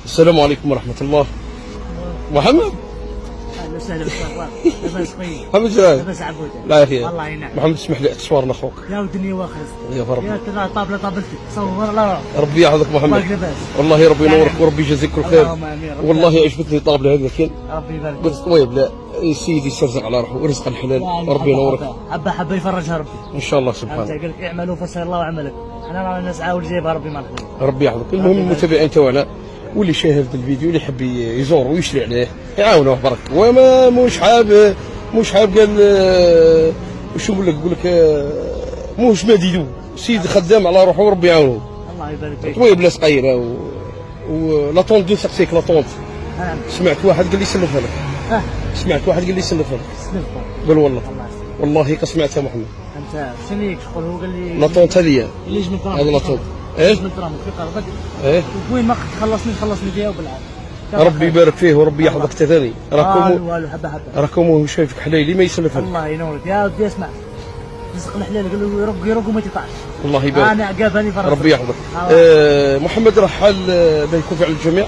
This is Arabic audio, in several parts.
السلام عليكم ورحمة الله. محمد اهلا وسهلا بك. لاباس خويا؟ محمد جلال. لاباس عبود؟ لا يا اخي. الله ينعم. محمد اسمح لي تصورنا اخوك. يا ودني واخر. يا ربي. يا ترى طابله طابلتك صور الله. ربي يحفظك محمد. الله لاباس. والله ربي ينورك وربي يجازيك كل خير. اللهم امين. والله عجبتني الطابلة هذه لكن ربي يبارك قلت طويب لا سيدي يسترزق على روحه ورزق الحلال. ربي ينورك حبه يفرجها ربي ان شاء الله انت سبحانه. قال لك اعملوا فسر الله عملك. انا رانا نسعى والجيبها ربي ما نخلي. ربي يحفظك. المهم المتابعين تاعنا واللي شاهد الفيديو اللي يحب يزور ويشري عليه يعاونوه برك. وما مش حاب قال وش نقول لك موش مديدو سيد خدام على روحه وربي يعاونه. الله يبارك فيك. طويب لا صغيره ولا طونت دو سقسيك لا طونت. نعم. سمعت واحد قال لي سلفها لك. سمعت واحد قال لي سلفها لك. سلفها. قال والله الله يسلمك. والله سمعتها محمد. انت شنو هيك شغل هو قال لي لا طونت هذه اللي يجي من الدرهم. هذا لا طونت. ايه من الدرهم في قلبك. ايه وين ما خلصني فيها وبالعافيه. ربي يبارك فيه وربي يحفظك ثاني. راكم والو حبه حبه. راكم شايفك حليلي ما يسلفها لك. الله ينورك يا ودي اسمع. رزق الحلال قال له يرق وما تقطعش. الله يبارك. انا عقابني فرج. ربي يحفظك. محمد رحال بيكون على الجميع.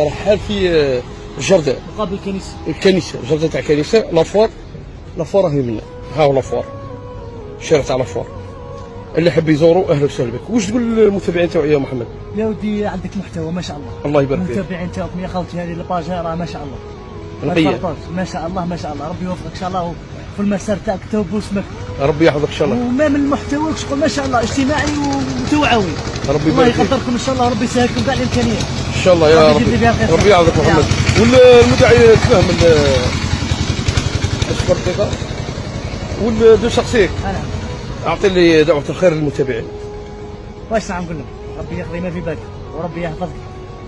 رحال في الجردة مقابل الكنيسه. الكنيسة الجردة تاع الكنيسة لافوار راهي منا. ها هو لافوار الشارع تاع لافوار اللي حب يزوروا اهلا وسهلا بك. واش تقول للمتابعين تاعو يا محمد؟ يا ودي عندك محتوى ما شاء الله. الله يبارك فيك. المتابعين تاعكم يا خالتي هذه الباج راه ما شاء الله. نقيه ما شاء الله ما شاء الله ربي يوفقك ان شاء الله في المسار تاعك توب واسمك. ربي يحفظك ان شاء الله. وما من المحتوى شغل ما شاء الله اجتماعي وتوعوي. ربي الله يبارك فيك. يقدركم ان شاء الله ربي يسهلكم كاع الامكانيات. ان شاء الله يا ربي يجيب لي ربي. بها خير. ربي يحفظك محمد. والمدعي تفهم اصبر دقيقة دو شخصيك انا اعطي لي دعوة الخير للمتابعين. واش نعم نقول لهم ربي يخلي ما في بالك وربي يحفظك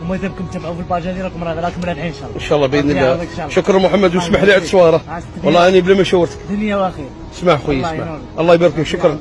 وما دامكم تتبعوا في الباج هذه راكم رابحين ان شاء الله. ان شاء الله باذن ربي الله. يحفظك إن شاء الله. شكرا محمد واسمح لي على التصويره. والله اني بلا ما شورتك. دنيا واخير. اسمع خويا الله اسمع. ينورك. الله يبارك فيك. شكرا.